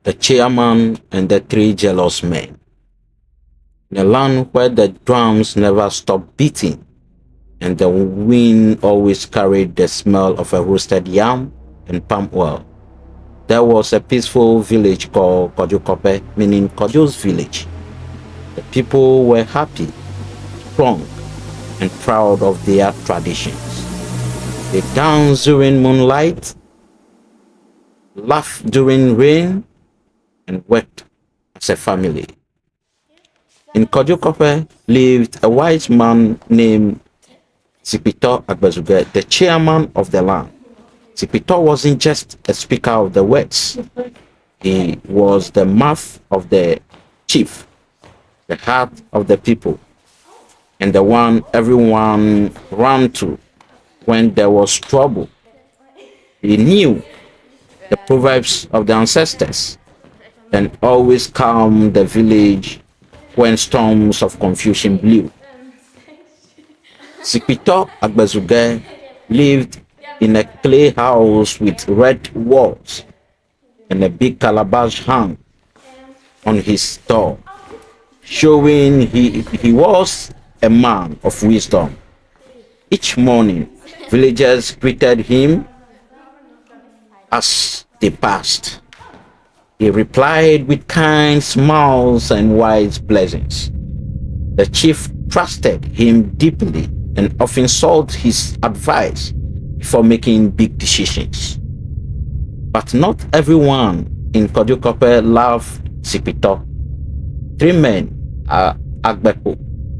the chairman and the three jealous men. In a land where the drums never stopped beating and the wind always carried the smell of a roasted yam and palm oil, there was a peaceful village called Kojukope, meaning Kojo's village. The people were happy, strong, and proud of their traditions. They danced during moonlight, laughed during rain, and worked as a family. In Kojukope lived a wise man named Sipito Agbazuge, the chairman of the land. Sipito wasn't just a speaker of the words. He was the mouth of the chief, the heart of the people, and the one everyone ran to when there was trouble. He knew the proverbs of the ancestors and always calmed the village when storms of confusion blew. Sipito Agbazuge lived in a clay house with red walls and a big calabash hung on his door, showing he was a man of wisdom. Each morning, villagers greeted him as they passed. He replied with kind smiles and wise blessings. The chief trusted him deeply and often sought his advice before making big decisions. But not everyone in Kojukope loved Sipito. Three men, Agbepo,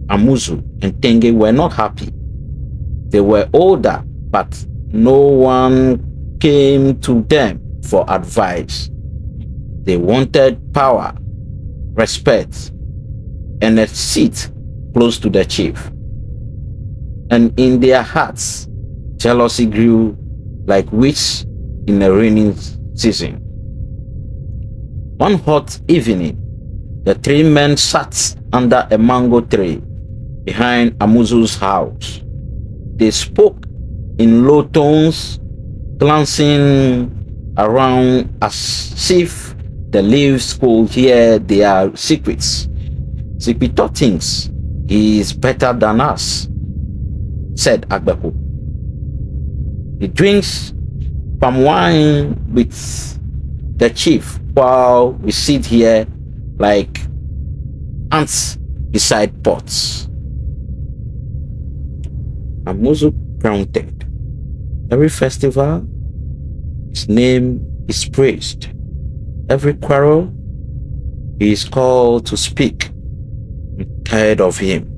Amuzu, and Tenge, were not happy. They were older, but no one came to them for advice. They wanted power, respect, and a seat close to the chief. And in their hearts, jealousy grew like weeds in a rainy season. One hot evening, the three men sat under a mango tree behind Amuzu's house. They spoke in low tones, glancing around as if the leaves could hear their secrets. Sipito thinks he is better than us, said Agbepo. He drinks palm wine with the chief while we sit here like ants beside pots. Amuzu counted. Every festival, his name is praised. Every quarrel, he is called to speak. I'm tired of him.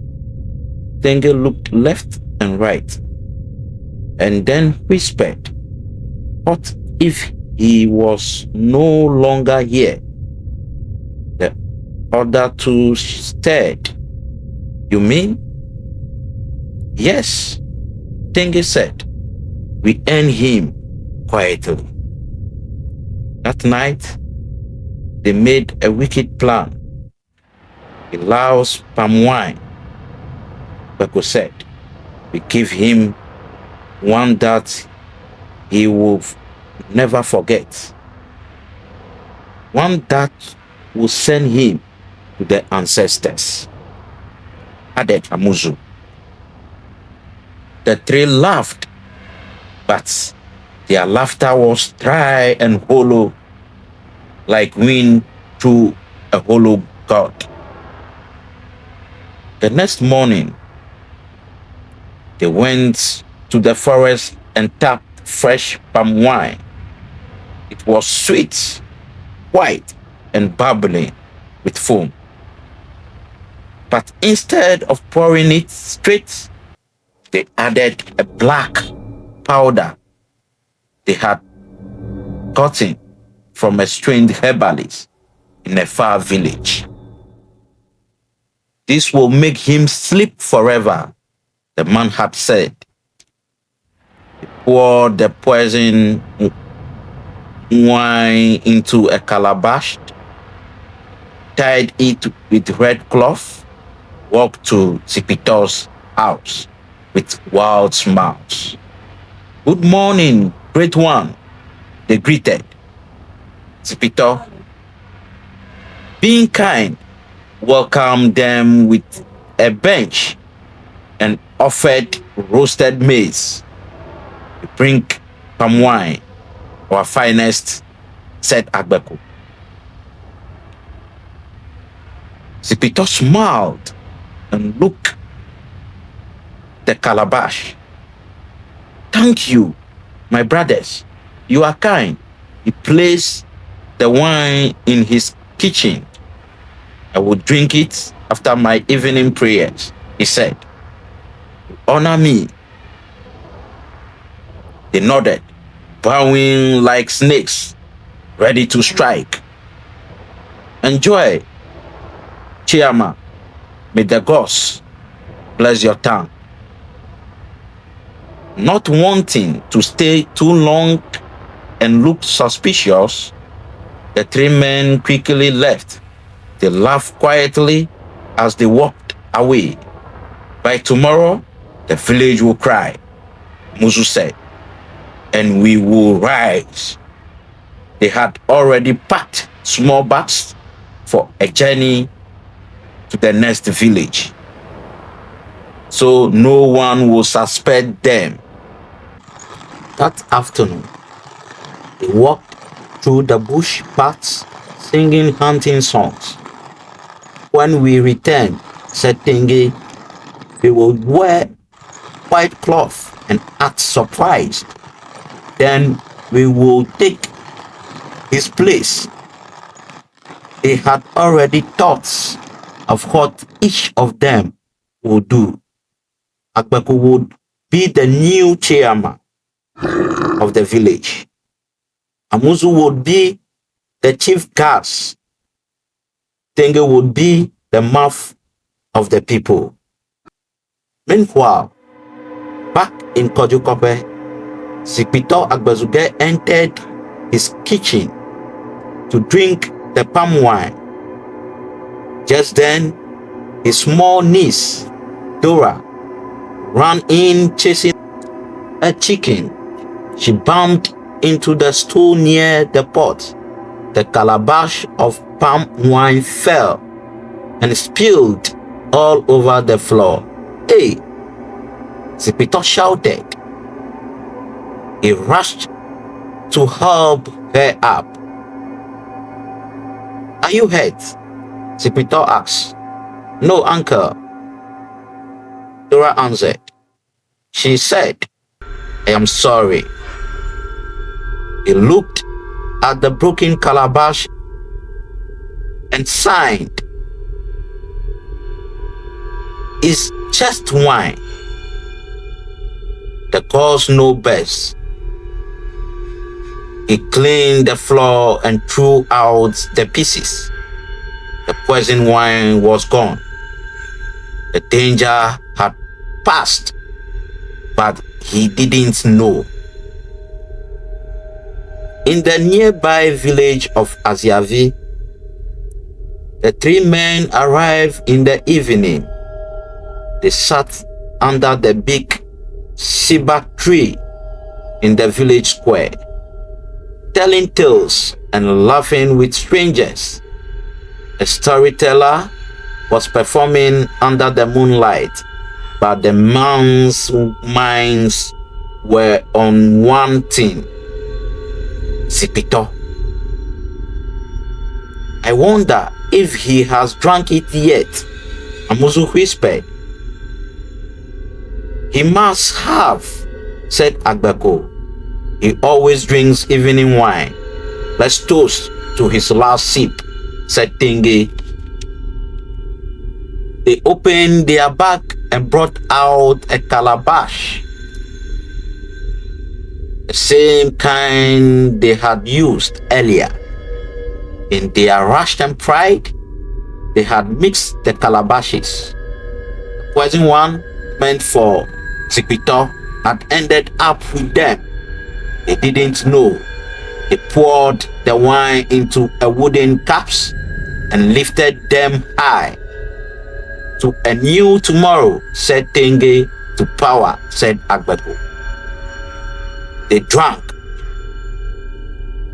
Tenge looked left and right and then whispered, "What if he was no longer here?" The other two stared. "You mean?" "Yes," Tenge said. "We earned him quietly." That night, they made a wicked plan. He loves palm wine. Beko said, "We give him one that he will never forget. One that will send him to the ancestors," added Amuzu. The three laughed, but their laughter was dry and hollow, like wind through a hollow gourd. The next morning, they went to the forest and tapped fresh palm wine. It was sweet, white, and bubbling with foam. But instead of pouring it straight, they added a black powder they had gotten from a strange herbalist in a far village. "This will make him sleep forever," the man had said. He poured the poison wine into a calabash, tied it with red cloth, walked to Sipito's house with wild smiles. "Good morning, great one," they greeted. Sipito Being kind, welcomed them with a bench and offered roasted maize, drink palm wine, our finest, said Agbeku. Sipito smiled and looked the calabash. Thank you, my brothers. You are kind. He placed the wine in his kitchen. I will drink it after my evening prayers, he said. Honor me. They nodded, bowing like snakes, ready to strike. Enjoy, Chiama. May the gods bless your tongue. Not wanting to stay too long and look suspicious, the three men quickly left. They laughed quietly as they walked away. By tomorrow, the village will cry, Muzu said, and we will rise. They had already packed small bags for a journey to the next village, so no one will suspect them. That afternoon, they walked through the bush paths singing hunting songs. When we return, said Tenge, we will wear white cloth and act surprised. Then we will take his place. They had already thoughts of what each of them would do. Agbeku would be the new chairman of the village. Amuzu would be the chief guards. Tenge would be the mouth of the people. Meanwhile, back in Kojukope, Sipito Agbezuge entered his kitchen to drink the palm wine. Just then, his small niece, Dora, ran in chasing a chicken. She bumped into the stool near the pot. The calabash of palm wine fell and spilled all over the floor. Hey! Sipito shouted. He rushed to help her up. Are you hurt? Sipito asked. No, uncle, Dora answered. She said, I am sorry. He looked at the broken calabash and sighed. It's just wine. The gods know best. He cleaned the floor and threw out the pieces. The poison wine was gone. The danger had passed, but he didn't know. In the nearby village of Aziavi, the three men arrived in the evening. They sat under the big ceiba tree in the village square, telling tales and laughing with strangers. A storyteller was performing under the moonlight, but the man's minds were on one thing: Sipito. I wonder if he has drunk it yet, Amuzu whispered. He must have, said Agbeku. He always drinks evening wine. Let's toast to his last sip, said Tenge. They opened their bag and brought out a calabash, the same kind they had used earlier. In their rush and pride, they had mixed the calabashes. The poison one, meant for Sipito, had ended up with them. They didn't know. They poured the wine into a wooden cups and lifted them high. To a new tomorrow, said Tenge. To power, said Agbeku. They drank.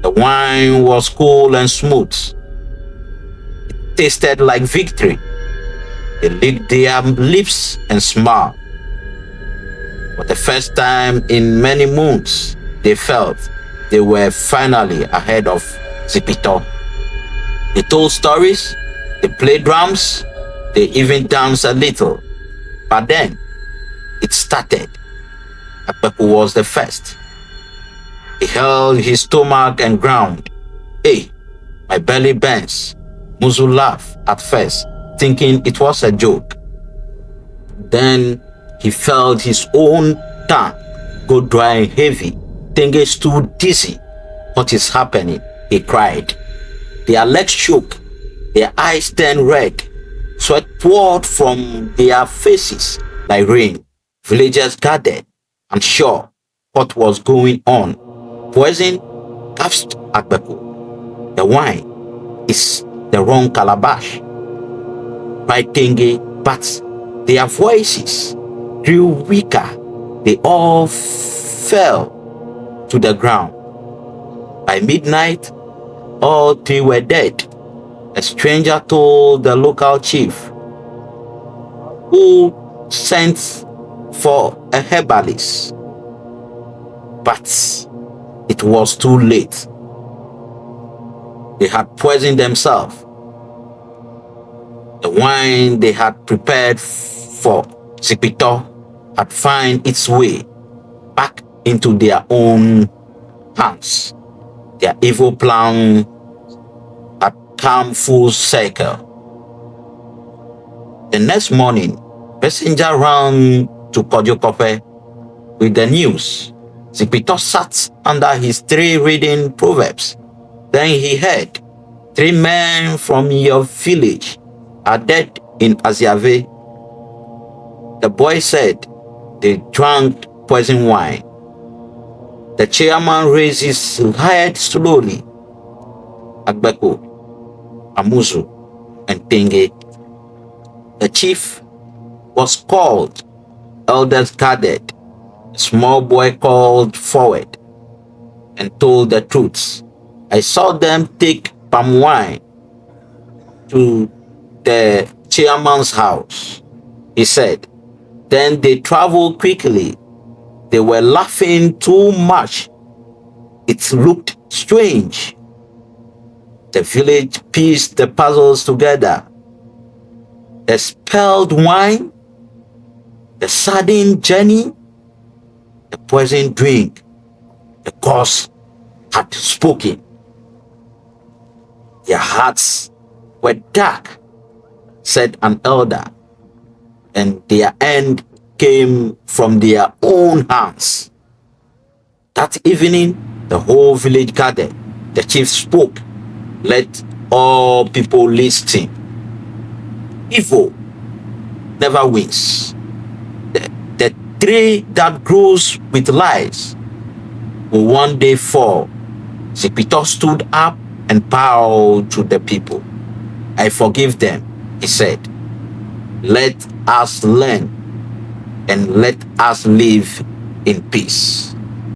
The wine was cool and smooth. It tasted like victory. They licked their lips and smiled. For the first time in many moons, they felt they were finally ahead of Zipito. They told stories, they played drums, they even danced a little. But then, it started. Akpeku was the first. He held his stomach and ground. Hey, my belly bends. Muzu laughed at first, thinking it was a joke. Then he felt his own tongue go dry and heavy. Tenge stood dizzy. What is happening? He cried. Their legs shook. Their eyes turned red. Sweat poured from their faces like rain. Villagers gathered, unsure what was going on. Poison gasped Akpeku. The wine is the wrong calabash. Cried Tenge, but their voices grew weaker. They all fell to the ground. By midnight, all three were dead. A stranger told the local chief, who sent for a herbalist. But it was too late. They had poisoned themselves. The wine they had prepared for Zipito had found its way back into their own hands. Their evil plan had come full circle. The next morning, messenger ran to Kojokope with the news. Zipito sat under his tree reading proverbs. Then he heard, 3 men from your village are dead in Aziave. The boy said they drank poison wine. The chairman raised his head slowly. Akpeku, Amuzu, and Tenge. The chief was called. Elders gathered. A small boy called forward and told the truth. I saw them take palm wine to the chairman's house, he said. Then they traveled quickly. They were laughing too much. It looked strange. The village pieced the puzzles together. The spilled wine, the sudden journey, the poison drink. The gods had spoken. Their hearts were dark, said an elder, and their end came from their own hands. That evening, the whole village gathered. The chief spoke. Let all people listen. Evil never wins. The tree that grows with lies will one day fall. Zipito stood up and bowed to the people. I forgive them, he said. Let us learn and let us live in peace.